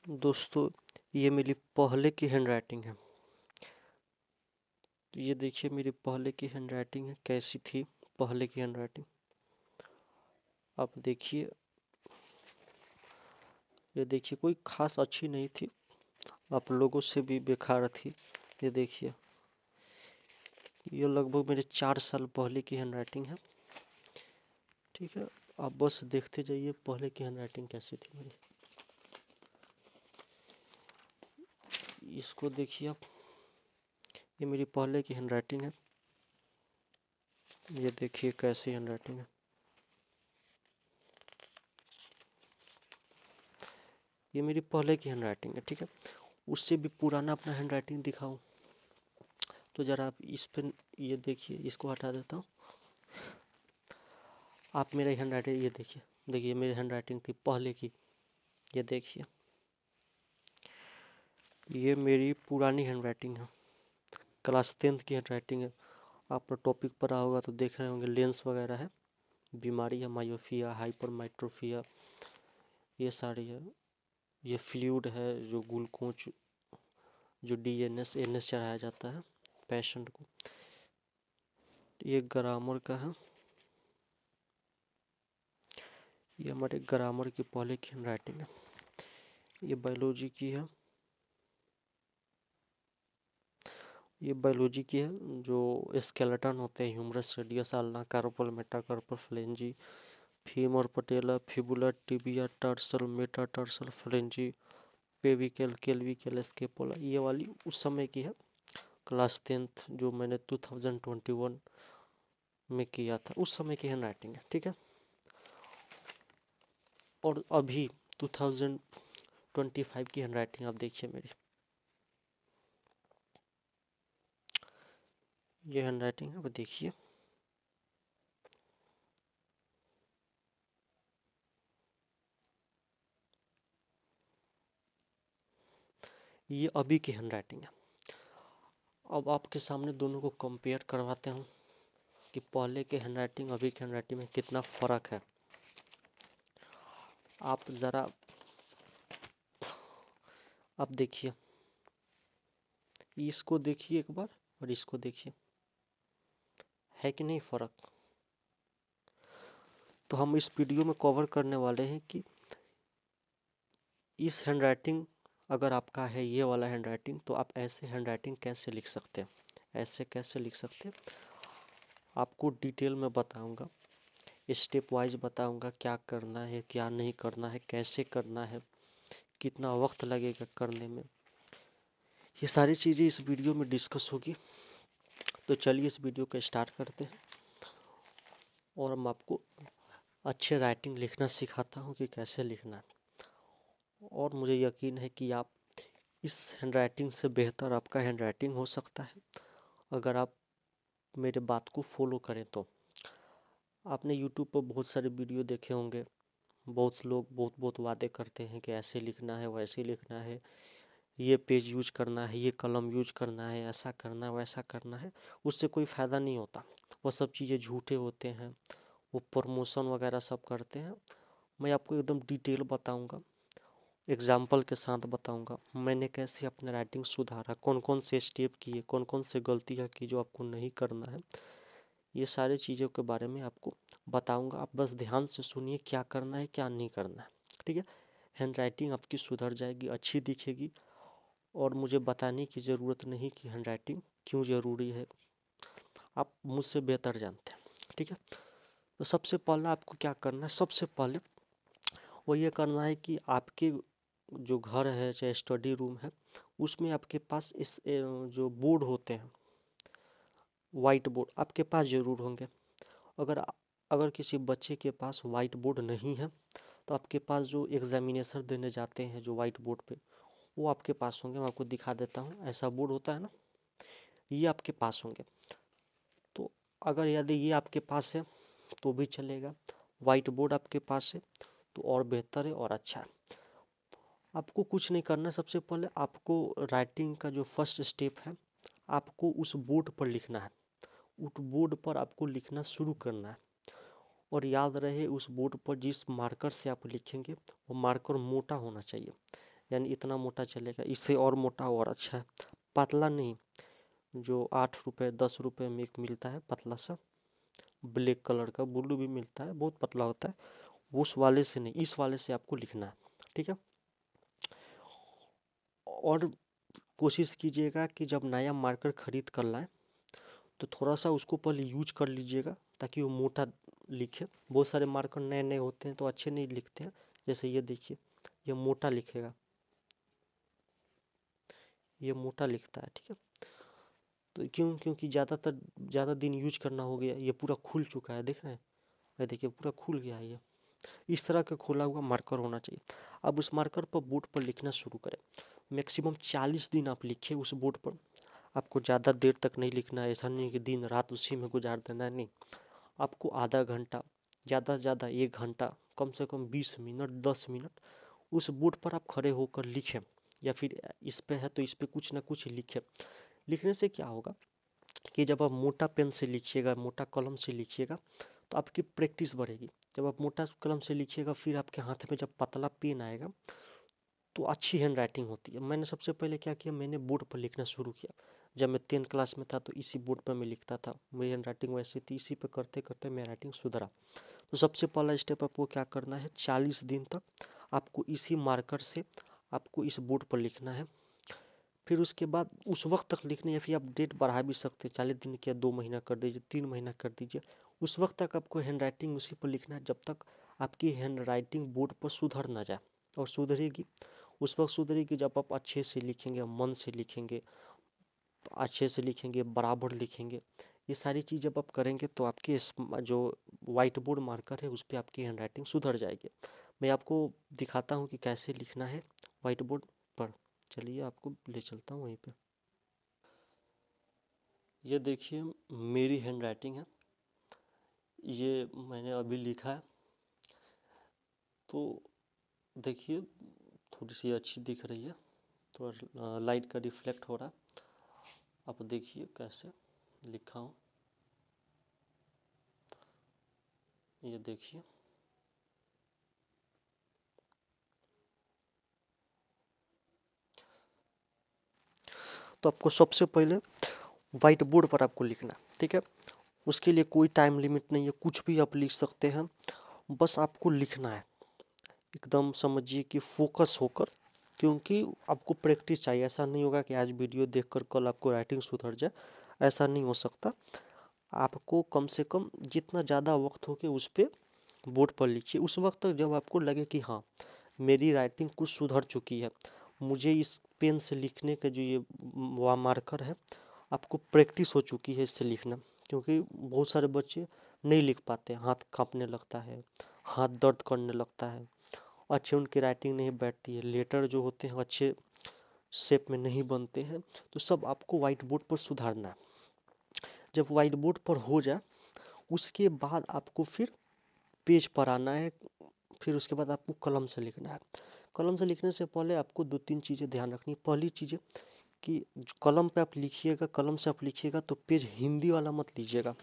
दोस्तों, ये मेरी पहले की हैंडराइटिंग है। ये देखिए मेरी पहले की हैंडराइटिंग है, कैसी थी पहले की हैंडराइटिंग। आप देखिए, ये देखिए कोई खास अच्छी नहीं थी, आप लोगों से भी बेकार थी। ये देखिए, ये लगभग मेरे 4 साल पहले की हैंडराइटिंग है। ठीक है, आप बस देखते जाइए पहले की हैंडराइटिंग कैसी थी मेरी। इसको देखिए आप, ये मेरी पहले की हैंडराइटिंग है। ये देखिए कैसी हैंडराइटिंग है। ये मेरी पहले की हैंडराइटिंग है। ठीक है, उससे भी पुराना अपना हैंडराइटिंग दिखाऊं तो ज़रा आप इस पर ये देखिए, इसको हटा देता हूँ। आप मेरा हैंडराइटिंग ये देखिए, देखिए मेरी हैंडराइटिंग थी पहले की। ये देखिए, ये मेरी पुरानी हैंडराइटिंग है, क्लास 10th की हैंडराइटिंग है। आप टॉपिक पर रहा होगा तो देख रहे होंगे, लेंस वगैरह है, बीमारी है, मायोफिया, हाइपरमेट्रोफिया, ये सारी है। ये फ्लूइड है, जो ग्लूकोज, जो डीएनएस एनएस चढ़ाया जाता है पेशेंट को। ये ग्रामर का है, ये हमारे ग्रामर की पहले की हैंडराइटिंग है। ये बायोलॉजी की है, ये बायोलॉजी की है। जो स्केलेटन होते हैं, humerus, radius, ulna, carpal, metacarpal, phalanges, femur, patella, fibula, tibia, tarsal, metatarsal, phalanges, पेविकल, केल्विकल, स्केपुला, ये वाली उस समय की है, क्लास 10th, जो मैंने 2021 में किया था, उस समय की हैंडराइटिंग है। ठीक है, और अभी 2025 की हैंडराइटिंग आप देखिए मेरी। ये हैंडराइटिंग है, अब देखिए। ये अभी की हैंडराइटिंग है। अब आपके सामने दोनों को कंपेयर करवाते हैं कि पहले के हैंडराइटिंग अभी के हैंडराइटिंग में कितना फ़र्क है। आप ज़रा आप देखिए, इसको देखिए एक बार और इसको देखिए, है कि नहीं फ़र्क। तो हम इस वीडियो में कवर करने वाले हैं कि इस हैंडराइटिंग, अगर आपका है ये वाला हैंडराइटिंग, तो आप ऐसे हैंडराइटिंग कैसे लिख सकते हैं, ऐसे कैसे लिख सकते हैं। आपको डिटेल में बताऊंगा, स्टेप वाइज बताऊंगा क्या करना है, क्या नहीं करना है, कैसे करना है, कितना वक्त लगेगा करने में। ये सारी चीज़ें इस वीडियो में डिस्कस होगी। तो चलिए इस वीडियो को स्टार्ट करते हैं और हम आपको अच्छे राइटिंग लिखना सिखाता हूँ कि कैसे लिखना है। और मुझे यकीन है कि आप इस हैंडराइटिंग से बेहतर आपका हैंडराइटिंग हो सकता है, अगर आप मेरे बात को फॉलो करें तो। आपने यूट्यूब पर बहुत सारे वीडियो देखे होंगे, बहुत लोग बहुत बहुत वादे करते हैं कि ऐसे लिखना है, वैसे लिखना है, ये पेज यूज करना है, ये कलम यूज करना है, ऐसा करना है, वैसा करना है। उससे कोई फ़ायदा नहीं होता, वो सब चीज़ें झूठे होते हैं, वो प्रमोशन वगैरह सब करते हैं। मैं आपको एकदम डिटेल बताऊंगा, एग्जाम्पल के साथ बताऊंगा मैंने कैसे अपना राइटिंग सुधारा, कौन कौन से स्टेप किए, कौन कौन से गलतियाँ की जो आपको नहीं करना है। ये सारी चीज़ों के बारे में आपको बताऊंगा, आप बस ध्यान से सुनिए क्या करना है क्या नहीं करना है। ठीक है, हैंड राइटिंग आपकी सुधर जाएगी, अच्छी दिखेगी, और मुझे बताने की ज़रूरत नहीं कि हैंड राइटिंग क्यों ज़रूरी है, आप मुझसे बेहतर जानते हैं। ठीक है, तो सबसे पहले आपको क्या करना है, सबसे पहले वो ये करना है कि आपके जो घर है, चाहे स्टडी रूम है, उसमें आपके पास इस जो बोर्ड होते हैं, वाइट बोर्ड आपके पास ज़रूर होंगे। अगर अगर किसी बच्चे के पास वाइट बोर्ड नहीं है, तो आपके पास जो एग्जामिनेशन देने जाते हैं जो वाइट बोर्ड पे, वो आपके पास होंगे। मैं आपको दिखा देता हूँ, ऐसा बोर्ड होता है ना, ये आपके पास होंगे। तो अगर यदि ये आपके पास है तो भी चलेगा, वाइट बोर्ड आपके पास है तो और बेहतर है और अच्छा है। आपको कुछ नहीं करना, सबसे पहले आपको राइटिंग का जो फर्स्ट स्टेप है, आपको उस बोर्ड पर लिखना है, उस बोर्ड पर आपको लिखना शुरू करना है। और याद रहे, उस बोर्ड पर जिस मार्कर से आप लिखेंगे वो मार्कर मोटा होना चाहिए, यानी इतना मोटा चलेगा, इससे और मोटा और अच्छा है, पतला नहीं। जो 8 रुपये 10 रुपये में एक मिलता है पतला सा ब्लैक कलर का, ब्लू भी मिलता है, बहुत पतला होता है, उस वाले से नहीं, इस वाले से आपको लिखना है, ठीक है। और कोशिश कीजिएगा कि जब नया मार्कर खरीद कर लाएं तो थोड़ा सा उसको पहले यूज कर लीजिएगा, ताकि वो मोटा लिखे। बहुत सारे मार्कर नए नए होते हैं तो अच्छे नहीं लिखते हैं, जैसे ये देखिए, ये मोटा लिखेगा, ये मोटा लिखता है, ठीक है। तो क्योंकि ज़्यादा दिन यूज करना हो गया, ये पूरा खुल चुका है, देख रहे हैं, ये देखिए पूरा खुल गया है ये। इस तरह का खोला हुआ मार्कर होना चाहिए। अब उस मार्कर पर बोर्ड पर लिखना शुरू करें। मैक्सिमम 40 दिन आप लिखिए उस बोर्ड पर। आपको ज़्यादा देर तक नहीं लिखना है, ऐसा नहीं कि दिन रात उसी में गुजार देना है, नहीं। आपको आधा घंटा, ज़्यादा से ज़्यादा 1 घंटा, कम से कम 20 मिनट 10 मिनट उस बोर्ड पर आप खड़े होकर लिखें, या फिर इस पे है तो इस पे कुछ ना कुछ लिखें। लिखने से क्या होगा कि जब आप मोटा पेन से लिखिएगा, मोटा कलम से लिखिएगा, तो आपकी प्रैक्टिस बढ़ेगी। जब आप मोटा कलम से लिखिएगा, फिर आपके हाथ में जब पतला पेन आएगा तो अच्छी हैंड राइटिंग होती है। मैंने सबसे पहले क्या किया, मैंने बोर्ड पर लिखना शुरू किया। जब मैं 10th क्लास में था तो इसी बोर्ड पर मैं लिखता था, मेरी हैंड राइटिंग वैसी थी, इसी पे करते करते मेरा राइटिंग सुधरा। तो सबसे पहला स्टेप आपको क्या करना है, 40 दिन तक आपको इसी मार्कर से आपको इस बोर्ड पर लिखना है। फिर उसके बाद उस वक्त तक लिखने, या फिर आप डेट बढ़ा भी सकते हैं, 40 दिन किया 2 महीना कर दीजिए, 3 महीना कर दीजिए। उस वक्त तक आपको हैंड राइटिंग उसी पर लिखना है, जब तक आपकी हैंड राइटिंग बोर्ड पर सुधर ना जाए। और सुधरेगी उस वक्त सुधरेगी जब आप अच्छे से लिखेंगे, मन से लिखेंगे, अच्छे से लिखेंगे, बराबर लिखेंगे। ये सारी चीज़ जब आप करेंगे तो आपके जो वाइट बोर्ड मार्कर है उस पर आपकी हैंड राइटिंग सुधर जाएगी। मैं आपको दिखाता हूँ कि कैसे लिखना है वाइट बोर्ड पर। चलिए आपको ले चलता हूँ वहीं पे। ये देखिए मेरी हैंड राइटिंग है, ये मैंने अभी लिखा है। तो देखिए थोड़ी सी अच्छी दिख रही है, तो लाइट का रिफ्लेक्ट हो रहा है। आप देखिए कैसे लिखा हूँ, ये देखिए। तो आपको सबसे पहले वाइट बोर्ड पर आपको लिखना, ठीक है। उसके लिए कोई टाइम लिमिट नहीं है, कुछ भी आप लिख सकते हैं, बस आपको लिखना है एकदम, समझिए कि फोकस होकर। क्योंकि आपको प्रैक्टिस चाहिए, ऐसा नहीं होगा कि आज वीडियो देखकर कल आपको राइटिंग सुधर जाए, ऐसा नहीं हो सकता। आपको कम से कम जितना ज़्यादा वक्त हो के उस पर बोर्ड पर लिखिए, उस वक्त तक जब आपको लगे कि हाँ मेरी राइटिंग कुछ सुधर चुकी है, मुझे इस पेन से लिखने का जो ये मार्कर है, आपको प्रैक्टिस हो चुकी है इससे लिखना। क्योंकि बहुत सारे बच्चे नहीं लिख पाते, हाथ कांपने लगता है, हाथ दर्द करने लगता है, अच्छे उनकी राइटिंग नहीं बैठती है, लेटर जो होते हैं अच्छे शेप में नहीं बनते हैं। तो सब आपको वाइट बोर्ड पर सुधारना है। जब वाइट बोर्ड पर हो जाए उसके बाद आपको फिर पेज पर आना है, फिर उसके बाद आपको कलम से लिखना है। कलम से लिखने से पहले आपको 2-3 चीज़ें ध्यान रखनी। पहली चीज़ कि कलम पे आप लिखिएगा, कलम से आप लिखिएगा तो पेज हिंदी वाला मत लीजिएगा।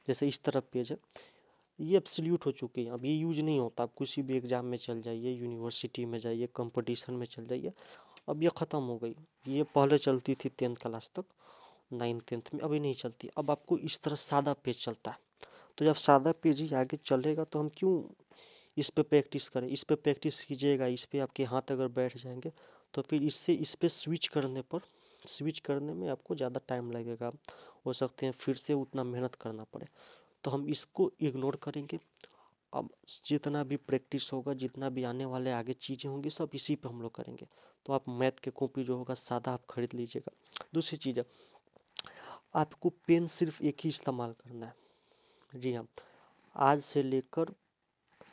जैसे इस तरफ पेज है, ये एब्सोल्यूट हो चुकी है, अब ये यूज नहीं होता। आप किसी भी एग्जाम में चल जाइए, यूनिवर्सिटी में जाइए, कंपटीशन में चल जाइए, अब ये ख़त्म हो गई। ये पहले चलती थी 10th क्लास तक, 9th 10th में, अभी नहीं चलती। अब आपको इस तरह सादा पेज चलता है। तो जब सादा पेज ही आगे चलेगा तो हम क्यों इस पे प्रैक्टिस करें। इस पे प्रैक्टिस कीजिएगा, इस पे आपके हाथ अगर बैठ जाएंगे तो फिर इससे इस पे स्विच करने में आपको ज़्यादा टाइम लगेगा, हो सकते हैं फिर से उतना मेहनत करना पड़े। तो हम इसको इग्नोर करेंगे। अब जितना भी प्रैक्टिस होगा, जितना भी आने वाले आगे चीज़ें होंगी, सब इसी पे हम लोग करेंगे। तो आप मैथ के कॉपी जो होगा सादा आप खरीद लीजिएगा। दूसरी चीज़ है, आपको पेन सिर्फ एक ही इस्तेमाल करना है। जी हाँ, आज से लेकर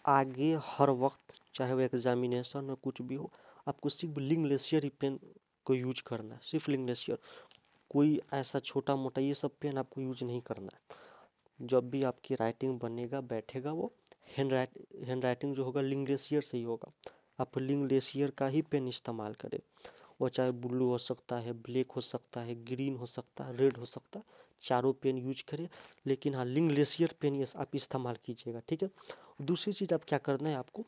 आगे हर वक्त, चाहे वो एग्जामिनेशन में कुछ भी हो, आपको सिर्फ लिंक ग्लेशियर ही पेन को यूज करना है, सिर्फ लिंक ग्लेशियर। कोई ऐसा छोटा मोटा ये सब पेन आपको यूज नहीं करना है। जब भी आपकी राइटिंग बनेगा बैठेगा, वो हैंड राइटिंग जो होगा लिंक ग्लेशियर से ही होगा। आप लिंक ग्लेशियर का ही पेन इस्तेमाल करें। वो चाहे ब्लू हो सकता है, ब्लैक हो सकता है, ग्रीन हो सकता है, रेड हो सकता है, चारों पेन यूज करें। लेकिन हाँ, लिंक ग्लेशियर पेन ये आप इस्तेमाल कीजिएगा, ठीक है। दूसरी चीज़ आप क्या करना है आपको,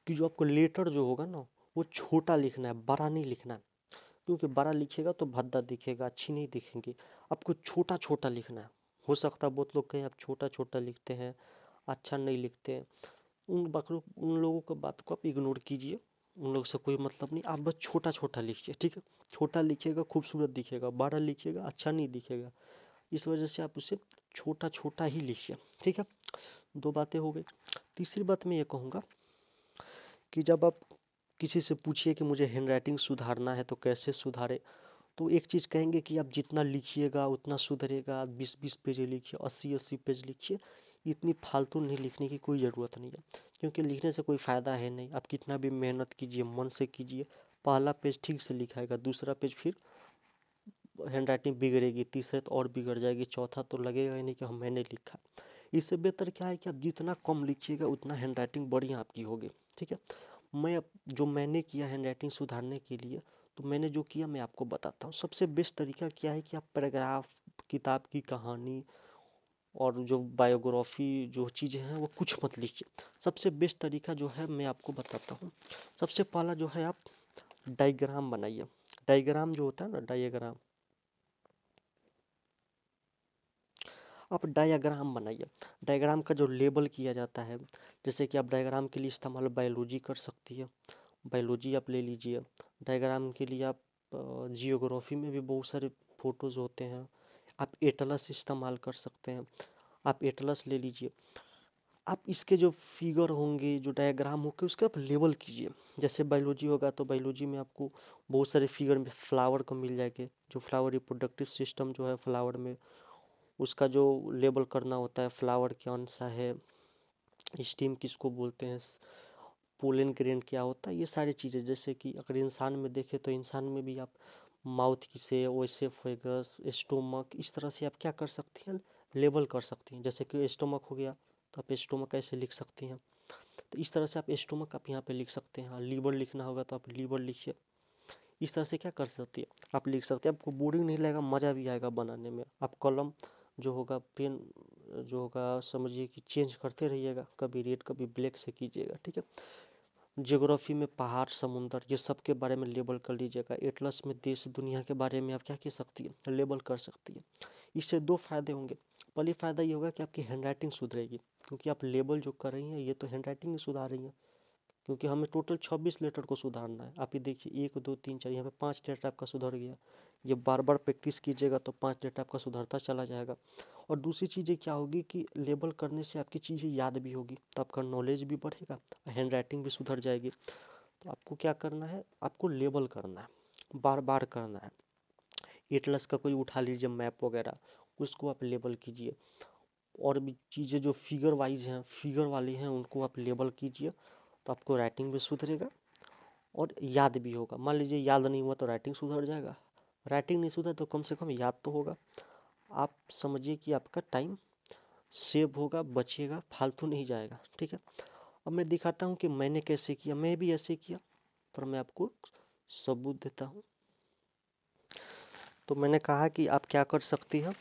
कि जो आपको लेटर जो होगा ना, वो छोटा लिखना है, बड़ा नहीं लिखना है, क्योंकि बड़ा लिखिएगा तो भद्दा दिखेगा, अच्छी नहीं दिखेंगी। आपको छोटा छोटा लिखना है। हो सकता है बहुत लोग कहें आप छोटा छोटा लिखते हैं, अच्छा नहीं लिखते हैं। उन लोगों की बात को आप इग्नोर कीजिए, उन लोग से कोई मतलब नहीं। आप बस छोटा छोटा लिखिए, ठीक है। छोटा लिखिएगा खूबसूरत दिखेगा, बड़ा लिखिएगा अच्छा नहीं दिखेगा। इस वजह से आप उसे छोटा छोटा ही लिखिए, ठीक है। 2 बातें हो गई। तीसरी बात मैं ये कहूँगा कि जब आप किसी से पूछिए कि मुझे हैंडराइटिंग सुधारना है तो कैसे सुधारे, तो एक चीज़ कहेंगे कि आप जितना लिखिएगा उतना सुधरेगा। 20-20 पेज लिखिए, 80-80 पेज लिखिए। इतनी फालतू नहीं लिखने की कोई ज़रूरत नहीं है, क्योंकि लिखने से कोई फ़ायदा है नहीं। आप कितना भी मेहनत कीजिए, मन से कीजिए, पहला पेज ठीक से लिखाएगा, दूसरा पेज फिर हैंडराइटिंग बिगड़ेगी, तीसरे तो और बिगड़ जाएगी, चौथा तो लगेगा ही नहीं कि हम मैंने लिखा। इससे बेहतर क्या है कि आप जितना कम लिखिएगा उतना हैंडराइटिंग बढ़िया आपकी होगी, ठीक है। जो मैंने किया हैंडराइटिंग सुधारने के लिए, तो मैंने जो किया मैं आपको बताता हूँ। सबसे बेस्ट तरीका क्या है कि आप पैराग्राफ, किताब की कहानी और जो बायोग्राफी जो चीज़ें हैं वो कुछ मत लिखिए। सबसे बेस्ट तरीका जो है मैं आपको बताता हूँ। सबसे पहला जो है, आप डायग्राम बनाइए। डायग्राम जो होता है ना, आप डायग्राम बनाइए। डायग्राम का जो लेबल किया जाता है, जैसे कि आप डायग्राम के लिए इस्तेमाल बायोलॉजी कर सकती है, बायोलॉजी आप ले लीजिए। डायग्राम के लिए आप जियोग्राफी में भी बहुत सारे फोटोज़ होते हैं, आप एटलस इस्तेमाल कर सकते हैं, आप एटलस ले लीजिए। आप इसके जो फिगर होंगे, जो डायग्राम होंगे, उसके आप लेबल कीजिए। जैसे बायोलॉजी होगा तो बायोलॉजी में आपको बहुत सारे फिगर में फ्लावर को मिल जाएंगे, जो फ्लावर रिप्रोडक्टिव सिस्टम जो है फ्लावर में, उसका जो लेबल करना होता है, फ्लावर कौन सा है, स्टीम किसको बोलते हैं, पोलन ग्रेन क्या होता है, ये सारी चीज़ें। जैसे कि अगर इंसान में देखें तो इंसान में भी आप माउथ से, ओएसोफेगस, स्टोमक, इस तरह से आप क्या कर सकती हैं, लेबल कर सकती हैं। जैसे कि स्टोमक हो गया तो आप स्टोमक ऐसे लिख सकती हैं। तो इस तरह से आप स्टोमक आप यहाँ पे लिख सकते हैं। लीवर लिखना होगा तो आप लीवर लिखिए। इस तरह से क्या कर सकती है, आप लिख सकते हैं। आपको बोरिंग नहीं लगेगा, मज़ा भी आएगा बनाने में। आप कलम जो होगा, पेन जो होगा, समझिए कि चेंज करते रहिएगा, कभी रेड कभी ब्लैक से कीजिएगा, ठीक है। ज्योग्राफी में पहाड़, समुंदर, ये सब के बारे में लेबल कर लीजिएगा। एटलस में देश दुनिया के बारे में आप क्या कह सकती है, लेबल कर सकती है। इससे 2 फायदे होंगे। पहली फ़ायदा ये होगा कि आपकी हैंडराइटिंग सुधरेगी, क्योंकि आप लेबल जो कर रही हैं ये तो हैंडराइटिंग ही सुधार रही हैं। क्योंकि हमें टोटल 26 लेटर को सुधारना है। आप ये देखिए 1 2 3 4, यहाँ पे 5 लेटर आपका सुधर गया। ये बार बार प्रैक्टिस कीजिएगा तो 5 लेटर आपका सुधरता चला जाएगा। और दूसरी चीज़ें क्या होगी कि लेबल करने से आपकी चीज़ें याद भी होगी, तो आपका नॉलेज भी बढ़ेगा, हैंड राइटिंग भी सुधर जाएगी। तो आपको क्या करना है, आपको लेबल करना है, बार बार करना है। एटलस का कोई उठा लीजिए मैप वगैरह, उसको आप लेबल कीजिए। और भी चीज़ें जो फिगर वाइज हैं, फिगर वाली हैं, उनको आप लेबल कीजिए। तो आपको राइटिंग भी सुधरेगा और याद भी होगा। मान लीजिए याद नहीं हुआ तो राइटिंग सुधर जाएगा, राइटिंग नहीं सुधर तो कम से कम याद तो होगा। आप समझिए कि आपका टाइम सेव होगा, बचेगा, फालतू नहीं जाएगा, ठीक है। अब मैं दिखाता हूँ कि मैंने कैसे किया। मैं भी ऐसे किया, पर मैं आपको सबूत देता हूँ। तो मैंने कहा कि आप क्या कर सकती हैं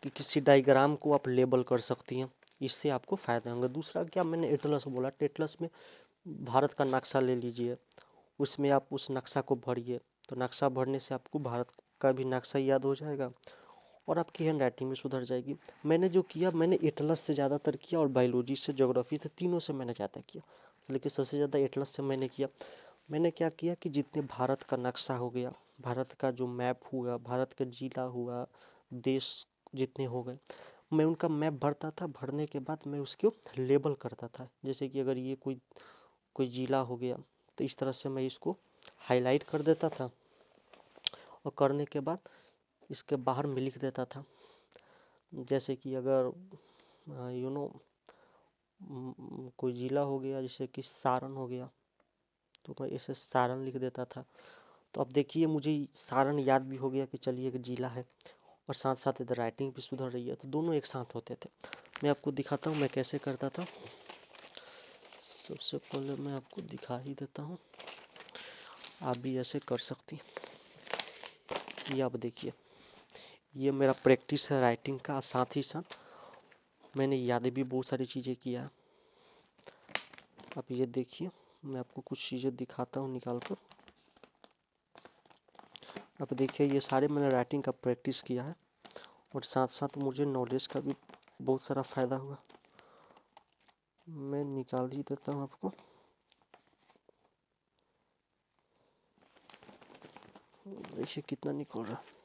कि किसी डायग्राम को आप लेबल कर सकती हैं, इससे आपको फ़ायदा होगा। दूसरा क्या, मैंने एटलस बोला, एटलस में भारत का नक्शा ले लीजिए, उसमें आप उस नक्शा को भरिए। तो नक्शा भरने से आपको भारत का भी नक्शा याद हो जाएगा और आपकी हैंड राइटिंग भी सुधर जाएगी। मैंने जो किया, मैंने एटलस से ज़्यादातर किया और बायोलॉजी से, ज्योग्राफी से, तीनों से मैंने ज़्यादा किया, लेकिन सबसे ज़्यादा एटलस से मैंने किया। मैंने क्या किया कि जितने भारत का नक्शा हो गया, भारत का जो मैप हुआ, भारत का जिला हुआ, देश जितने हो गए, मैं उनका मैप भरता था। भरने के बाद मैं उसको लेबल करता था। जैसे कि अगर ये कोई कोई जिला हो गया तो इस तरह से मैं इसको हाईलाइट कर देता था और करने के बाद इसके बाहर में लिख देता था। जैसे कि अगर यू नो कोई ज़िला हो गया, जैसे कि सारण हो गया, तो मैं ऐसे सारण लिख देता था। तो अब देखिए मुझे सारण याद भी हो गया कि चलिए एक ज़िला है, और साथ साथ इधर राइटिंग भी सुधर रही है, तो दोनों एक साथ होते थे। मैं आपको दिखाता हूँ मैं कैसे करता था। सबसे पहले मैं आपको दिखा ही देता हूँ, आप भी ऐसे कर सकती हैं। ये आप देखिए, ये मेरा प्रैक्टिस है राइटिंग का, साथ ही साथ मैंने याद भी बहुत सारी चीज़ें किया। आप ये देखिए, मैं आपको कुछ चीज़ें दिखाता हूँ निकाल कर। अब देखिए ये सारे मैंने राइटिंग का प्रैक्टिस किया है और साथ साथ मुझे नॉलेज का भी बहुत सारा फ़ायदा हुआ। मैं निकाल ही देता हूँ आपको। देखिए कितना निकल रहा है।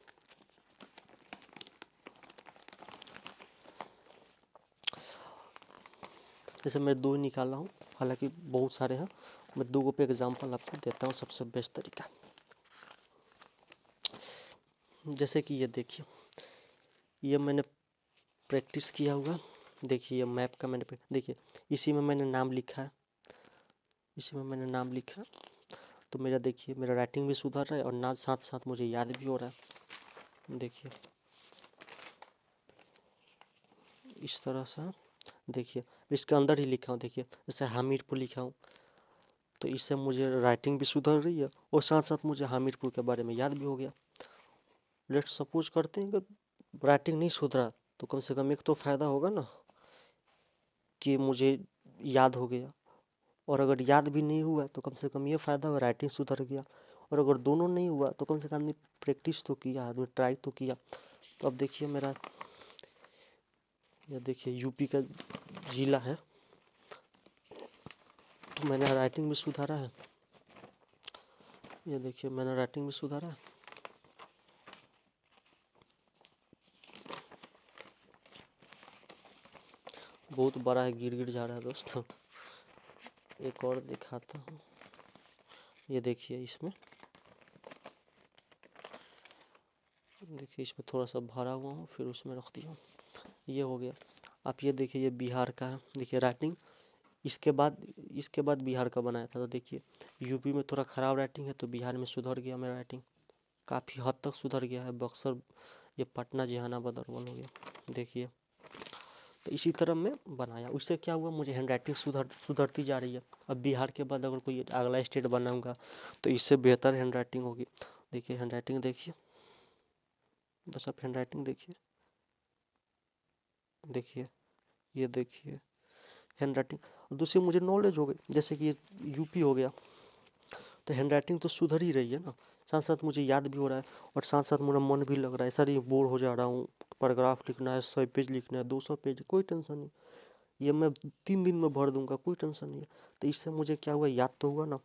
जैसे मैं 2 निकाला हूँ, हालांकि बहुत सारे हैं। मैं 2 पे एग्जांपल आपको देता हूँ, सबसे बेस्ट तरीका। जैसे कि ये देखिए, ये मैंने प्रैक्टिस किया हुआ। देखिए ये मैप का मैंने देखिए इसी में मैंने नाम लिखा है, इसी में मैंने नाम लिखा। तो मेरा देखिए मेरा राइटिंग भी सुधर रहा है और ना साथ साथ मुझे याद भी हो रहा है। देखिए इस तरह से देखिए इसके अंदर ही लिखा हूँ। देखिए जैसे हमीरपुर लिखा हूँ, तो इससे मुझे राइटिंग भी सुधर रही है और साथ साथ मुझे हमीरपुर के बारे में याद भी हो गया। लेट्स सपोज करते हैं कि राइटिंग नहीं सुधरा, तो कम से कम एक तो फ़ायदा होगा ना कि मुझे याद हो गया। और अगर याद भी नहीं हुआ तो कम से कम ये फ़ायदा हुआ, राइटिंग सुधर गया। और अगर दोनों नहीं हुआ तो कम से कम आदमी प्रैक्टिस तो किया, आदमी ट्राई तो किया। तो अब देखिए मेरा, ये देखिए यूपी का ज़िला है, तो मैंने राइटिंग भी सुधारा है। ये देखिए मैंने राइटिंग भी सुधारा है। बहुत बड़ा है, गिर गिर जा रहा है दोस्तों। एक और दिखाता हूँ। ये देखिए इसमें, देखिए इसमें थोड़ा सा भरा हुआ हूँ, फिर उसमें रख दिया। ये हो गया। आप ये देखिए ये बिहार का है, देखिए राइटिंग। इसके बाद बिहार का बनाया था। तो देखिए यूपी में थोड़ा ख़राब राइटिंग है, तो बिहार में सुधर गया मेरा राइटिंग, काफ़ी हद तक सुधर गया है। बक्सर, ये पटना, जहानाबाद, अरवल हो गया। देखिए तो इसी तरह मैं बनाया। उससे क्या हुआ, मुझे हैंड राइटिंग सुधरती जा रही है। अब बिहार के बाद अगर कोई अगला स्टेट बनाऊंगा तो इससे बेहतर हैंड राइटिंग होगी। देखिए हैंड राइटिंग देखिए, बस आप हैंड राइटिंग देखिए। देखिए ये देखिए हैंड राइटिंग। दूसरी मुझे नॉलेज हो गई, जैसे कि ये यूपी हो गया, तो हैंड राइटिंग तो सुधर ही रही है ना, साथ साथ मुझे याद भी हो रहा है और साथ साथ मेरा मन भी लग रहा है। सर ये बोर हो जा रहा हूँ, पैराग्राफ लिखना है, 100 पेज लिखना है, 200 पेज, कोई टेंशन नहीं, ये मैं 3 दिन में भर दूंगा, कोई टेंशन नहीं है। तो इससे मुझे क्या हुआ, याद तो हुआ ना।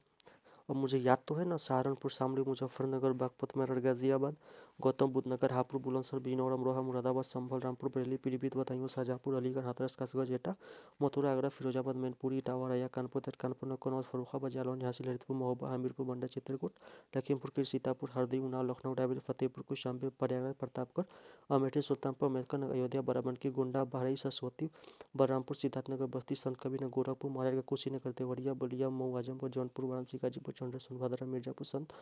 अब मुझे याद तो है ना, सहारनपुर, शामली, मुजफ्फरनगर, बागपत, मेरठ, गाजियाबाद, गौतम बुद्ध नगर, हापुड़, बुलंदशहर, बिजनौर, अमरोहा, मुरादाबाद, संभल, रामपुर, बरेली, पीलीभीत, बदायूं, शाहजहाँपुर, अलीगढ़, हाथरस, कासगंज, एटा, मथुरा, आगरा, फिरोजाबाद, मैनपुरी, इटावा, रैया, कानपुर, कानपुर, कन्नौज, फर्रुखाबाद, जालौन, झांसी, ललितपुर, महोबा, हमीरपुर, गोंडा, चित्रकूट, लखीमपुर खीरी, सीतापुर, हरदी, उन्नाव, लखनऊ, रायबरेली, फतेहपुर, कौशाम्बी, प्रयागराज, प्रतापगढ़, अमेठी, सुल्तानपुर, अम्बेडकर, अयोध्या, बाराबंकी, गोंडा, बहराइच, सरस्वती, बलरामपुर, सिद्धार्थनगर, बस्ती, संत कबीर, गोरखपुर, महाराजगंज, कुशीनगर, देवरिया, बलिया, मऊ, आजमगढ़, जौनपुर, वाराणसी, गाजीपुर, चंद्र, सोनभद्र, मिर्जापुर, संत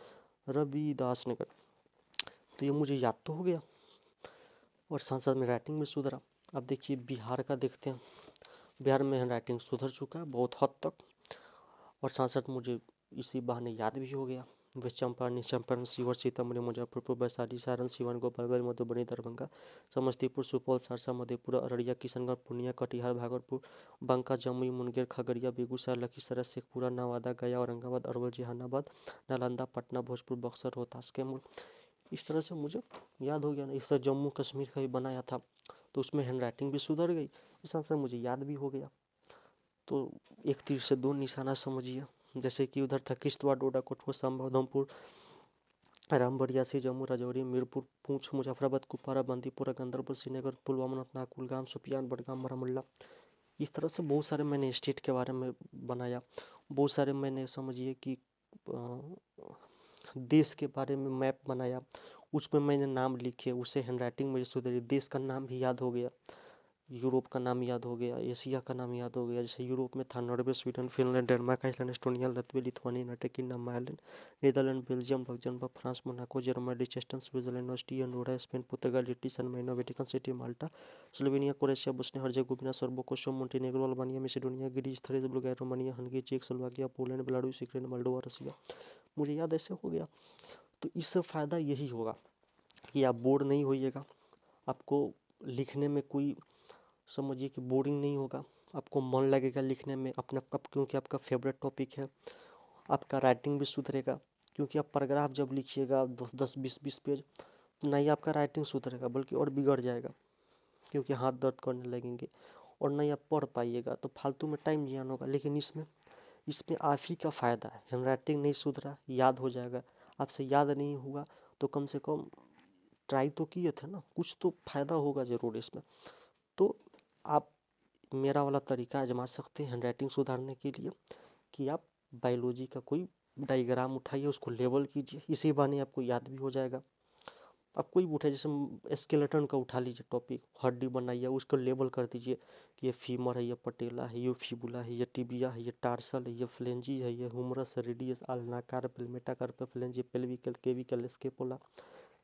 रविदास नगर। तो ये मुझे याद तो हो गया और साथ साथ में राइटिंग में सुधरा। अब देखिए बिहार का देखते हैं। बिहार में राइटिंग सुधर चुका है बहुत हद तक और साथ साथ मुझे इसी बहाने याद भी हो गया। वेस्ट चंपारण, चंपारण, शिवहर, सीतामढ़ी, मुजफ्फरपुर, वैशाली, सारण, सिवान, गोपालगंज, मधुबनी, दरभंगा, समस्तीपुर, सुपौल, सहरसा, मधेपुरा, अररिया, किशनगंज, पूर्णिया, कटिहार, भागलपुर, बांका, जमुई, मुंगेर, खगड़िया, बेगूसराय, लखीसराय, शेखपुरा, नवादा, गया, औरंगाबाद, अरवल, जहानाबाद, नालंदा, पटना, भोजपुर, बक्सर, रोहतास, कैमूर। इस तरह से मुझे याद हो गया ना। इस तरह जम्मू कश्मीर का भी बनाया था, तो उसमें हैंड राइटिंग भी सुधर गई, इस तरह से मुझे याद भी हो गया। तो एक तीर से दो निशाना समझिए। जैसे कि उधर था किश्तवाड़, डोडा, कठुआ, सांबा, उधमपुर, रामबलिया, से जम्मू, राजौरी, मीरपुर, पुंछ, मुजफ्फराबाद, कुपवारा, बंदीपुरा, गंदरपुर, श्रीनगर, पुलवामा, अनंतनाग, कुलगाम, शोपियान, बडगाम, बारामूला। इस तरह से बहुत सारे मैंने स्टेट के बारे में बनाया। बहुत सारे मैंने समझिए कि देश के बारे में मैप बनाया, उसमें मैंने नाम लिखे, उससे हैंड राइटिंग मेरी सुधरी, देश का नाम भी याद हो गया, यूरोप का नाम याद हो गया, एशिया का नाम याद हो गया। जैसे यूरोप में था Norway, Sweden, Finland, Denmark, Iceland, Estonia, Latvia, Lithuania, United Kingdom, Ireland, Netherland, Belgium, Luxembourg, France, Monaco, Germany, Liechtenstein, Switzerland, Austria, Andorra, Spain, पुर्तगाल, लिट्टी, San Marino, Vatican City, Malta, Slovenia, Croatia, Bosnia Herzegovina, Serbia, Kosovo, Montenegro, Albania, Macedonia, Greece, Thrace, Bulgaria, Romania, Hungary, चेक, Slovakia, Poland, Belarus, Ukraine, Moldova, Russia. मुझे याद ऐसे हो गया। तो इससे फ़ायदा यही होगा कि आप बोर नहीं होइएगा, आपको लिखने में कोई समझिए कि बोरिंग नहीं होगा, आपको मन लगेगा लिखने में अपना कब, क्योंकि आपका फेवरेट टॉपिक है। आपका राइटिंग भी सुधरेगा, क्योंकि आप पैराग्राफ जब लिखिएगा 10-10 20-20 पेज, ना ही आपका राइटिंग सुधरेगा बल्कि और बिगड़ जाएगा, क्योंकि हाथ दर्द करने लगेंगे, और नहीं आप पढ़ पाइएगा तो फालतू में टाइम जियान होगा। लेकिन इसमें इसमें आप ही का फ़ायदा है। हैंड राइटिंग नहीं सुधरा, याद हो जाएगा। आपसे याद नहीं हुआ तो कम से कम ट्राई तो किए थे ना, कुछ तो फ़ायदा होगा ज़रूर इसमें। तो आप मेरा वाला तरीका आजमा सकते हैं हैंड राइटिंग सुधारने के लिए, कि आप बायोलॉजी का कोई डायग्राम उठाइए, उसको लेबल कीजिए, इसी बहाने आपको याद भी हो जाएगा। आप कोई भी उठाइए, जैसे स्केलेटन का उठा लीजिए टॉपिक, हड्डी बनाइए, उसको लेबल कर दीजिए कि ये फीमर है, ये पटेला है, ये फिबुला है, ये टिबिया है, ये टार्सल है, ये फ्लेंजी है, ये हुमरस है, रेडियस, अल्नाकार, मेटाकार्पल, फ्लेंजी, पेल्विकल, केविकल, स्केपुला।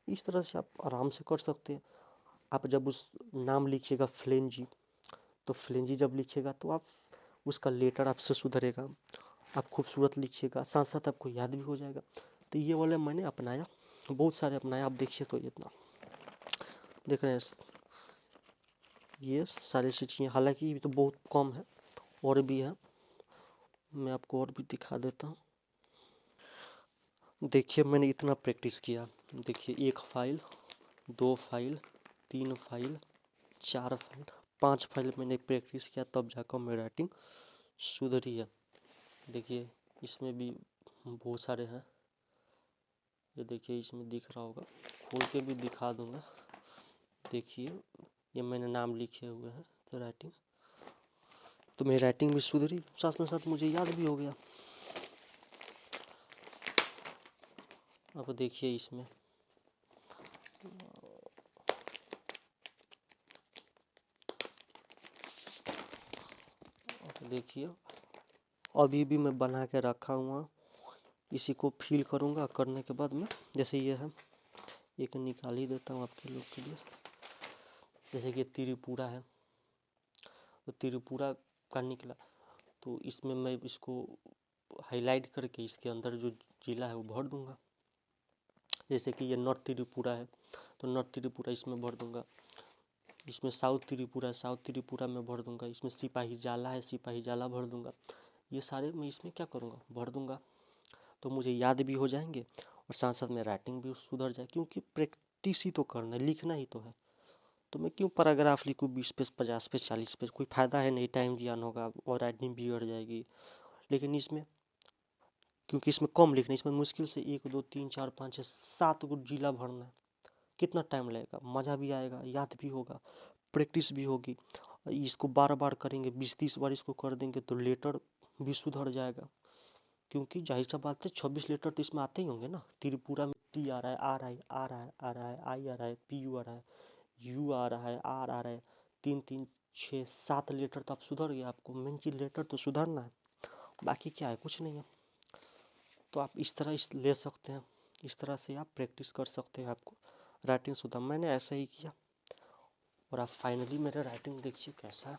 इस तरह से आप आराम से कर सकते हैं। आप जब उस नाम लिखिएगा फ्लेंजी, तो फ्लेंजी जब लिखिएगा तो आप उसका लेटर आपसे सुधरेगा, आप खूबसूरत लिखिएगा, साथ साथ आपको याद भी हो जाएगा। तो ये वाला मैंने अपनाया, बहुत सारे अपनाया। आप देखिए तो इतना देख रहे हैं, ये सारी चीज़ें, हालांकि ये तो बहुत कम है, और भी है, मैं आपको और भी दिखा देता हूँ। देखिए मैंने इतना प्रैक्टिस किया, देखिए 1 file, 2 file, 3 file, 4 file, 5 file मैंने प्रैक्टिस किया, तब जाकर मेरी राइटिंग सुधरी है। देखिए इसमें भी बहुत सारे हैं, ये देखिए इसमें दिख रहा होगा, खोल के भी दिखा दूंगा। देखिए ये मैंने नाम लिखे हुए हैं, तो राइटिंग, तो मेरी राइटिंग भी सुधरी, साथ में साथ मुझे याद भी हो गया। अब देखिए इसमें देखिए अभी भी मैं बना के रखा हुआ, इसी को फिल करूँगा, करने के बाद में जैसे ये है, एक निकाल ही देता हूँ आपके लोग के लिए। जैसे कि त्रिपुरा है, तो त्रिपुरा का निकला, तो इसमें मैं इसको हाईलाइट करके इसके अंदर जो जिला है वो भर दूंगा। जैसे कि ये नॉर्थ त्रिपुरा है, तो नॉर्थ त्रिपुरा इसमें भर दूंगा। इसमें साउथ त्रिपुरा है, साउथ त्रिपुरा में भर दूंगा। इसमें सिपाही जाला है, सिपाही जाला भर दूंगा। ये सारे मैं इसमें क्या करूँगा, भर दूंगा, तो मुझे याद भी हो जाएंगे, और साथ साथ में राइटिंग भी सुधर जाए, क्योंकि प्रैक्टिस ही तो करना है, लिखना ही तो है। तो मैं क्यों पैराग्राफ लिखूँ 20 पेज, 50 पेज, 40 पेज, कोई फ़ायदा है नहीं, टाइम जियान होगा और राइटिंग बिगड़ जाएगी। लेकिन इसमें, क्योंकि इसमें कम लिखना है, इसमें मुश्किल से 1 2 3 4 5 6 7 गो जिला भरना है। कितना टाइम लगेगा, मज़ा भी आएगा, याद भी होगा, प्रैक्टिस भी होगी। इसको बार बार करेंगे, 20-30 बार इसको कर देंगे तो लेटर भी सुधर जाएगा। क्योंकि जाहिर सा बात है 26 लेटर तो इसमें आते ही होंगे ना। त्रिपुरा में टी आ रहा है, आ रहा है, आ रहा है, आ रहा है, आई आ रहा है, पी यू आ रहा है, यू आ रहा है, आर आ रहा है, 3 3 6 7 लेटर तो आप सुधर गए। आपको मेन चीज लेटर तो सुधरना है, बाकी क्या है, कुछ नहीं है। तो आप इस तरह ले सकते हैं, इस तरह से आप प्रैक्टिस कर सकते हैं, आपको राइटिंग सुधर। मैंने ऐसा ही किया, और आप फाइनली मेरा राइटिंग देखिए कैसा है।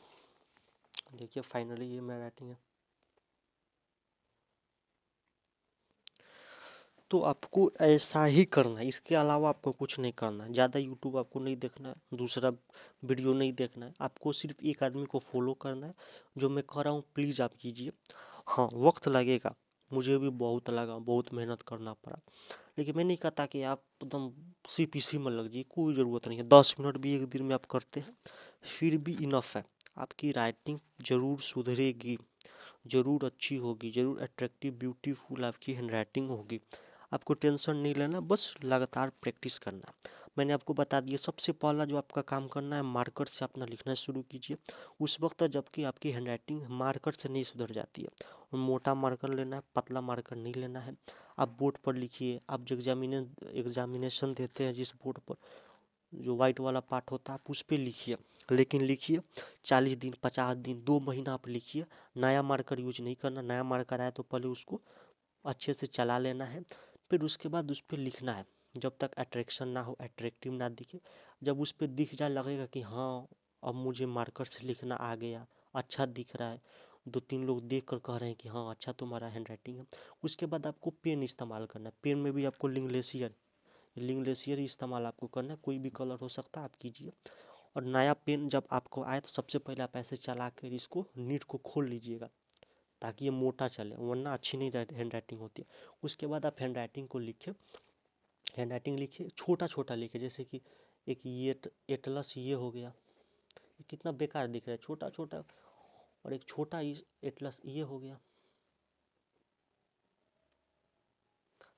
देखिए फाइनली ये मेरा राइटिंग है। तो आपको ऐसा ही करना है, इसके अलावा आपको कुछ नहीं करना है। ज़्यादा यूट्यूब आपको नहीं देखना है, दूसरा वीडियो नहीं देखना है, आपको सिर्फ एक आदमी को फॉलो करना है। जो मैं कर रहा हूँ प्लीज़ आप कीजिए। हाँ वक्त लगेगा, मुझे भी बहुत लगा, बहुत मेहनत करना पड़ा, लेकिन मैं नहीं कहता कि आप एकदम CPC में लग जाइए, कोई ज़रूरत नहीं है। 10 मिनट भी एक दिन में आप करते हैं फिर भी इनफ है। आपकी राइटिंग ज़रूर सुधरेगी, ज़रूर अच्छी होगी, ज़रूर अट्रैक्टिव ब्यूटीफुल आपकी हैंड राइटिंग होगी। आपको टेंशन नहीं लेना, बस लगातार प्रैक्टिस करना। मैंने आपको बता दिया, सबसे पहला जो आपका काम करना है, मार्कर से अपना लिखना शुरू कीजिए। उस वक्त जबकि आपकी हैंड राइटिंग मार्कर से नहीं सुधर जाती है, और मोटा मार्कर लेना है, पतला मार्कर नहीं लेना है। आप बोर्ड पर लिखिए, आप जो एग्जामिनेशन देते हैं जिस बोर्ड पर, जो वाइट वाला पार्ट होता है, आप उस पर लिखिए। लेकिन लिखिए 40 दिन, 50 दिन, 2 महीना आप लिखिए। नया मार्कर यूज नहीं करना। नया मार्कर आए तो पहले उसको अच्छे से चला लेना है, फिर उसके बाद उस पर लिखना है। जब तक अट्रैक्शन ना हो, अट्रैक्टिव ना दिखे, जब उस पर दिख जाए, लगेगा कि हाँ अब मुझे मार्कर से लिखना आ गया, अच्छा दिख रहा है, 2-3 लोग देख कर कह रहे हैं कि हाँ अच्छा तुम्हारा हैंड राइटिंग है। उसके बाद आपको पेन इस्तेमाल करना है। पेन में भी आपको लिंगलेसियर ही इस्तेमाल आपको करना है, कोई भी कलर हो सकता है, आप कीजिए। और नया पेन जब आपको आए तो सबसे पहले आप ऐसे चला कर इसको नीट को खोल लीजिएगा, ताकि ये मोटा चले, वरना अच्छी नहीं हैंड राइटिंग होती है। उसके बाद आप हैंड राइटिंग को लिखिए, हैंड राइटिंग लिखिए, छोटा छोटा लिखिए, जैसे कि एक ये एटलस ये हो गया, ये कितना बेकार दिख रहा है, छोटा छोटा, और एक छोटा एटलस ये हो गया,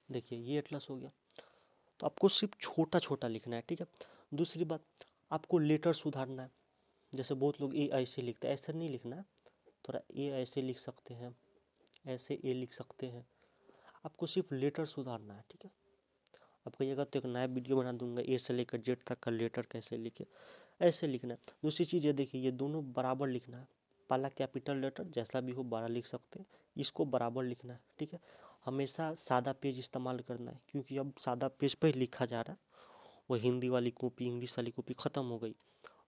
देखिए ये एटलस हो गया। तो आपको सिर्फ छोटा छोटा लिखना है, ठीक है। दूसरी बात, आपको लेटर सुधारना है। जैसे बहुत लोग ए ऐसे लिखते हैं, ऐसे नहीं लिखना है, थोड़ा ए ऐसे लिख सकते हैं, ऐसे ए लिख सकते हैं। आपको सिर्फ लेटर सुधारना है, ठीक है। अब कहिएगा तो एक नया वीडियो बना दूंगा, ए से लेकर जेड तक का लेटर कैसे लिखे, ऐसे लिखना है। दूसरी चीज़ ये देखिए, ये दोनों बराबर लिखना है। पहला कैपिटल लेटर जैसा भी हो 12 लिख सकते हैं, इसको बराबर लिखना है, ठीक है। हमेशा सादा पेज इस्तेमाल करना है, क्योंकि अब सादा पेज पर ही लिखा जा रहा है। वो हिंदी वाली कॉपी, इंग्लिश वाली कॉपी ख़त्म हो गई।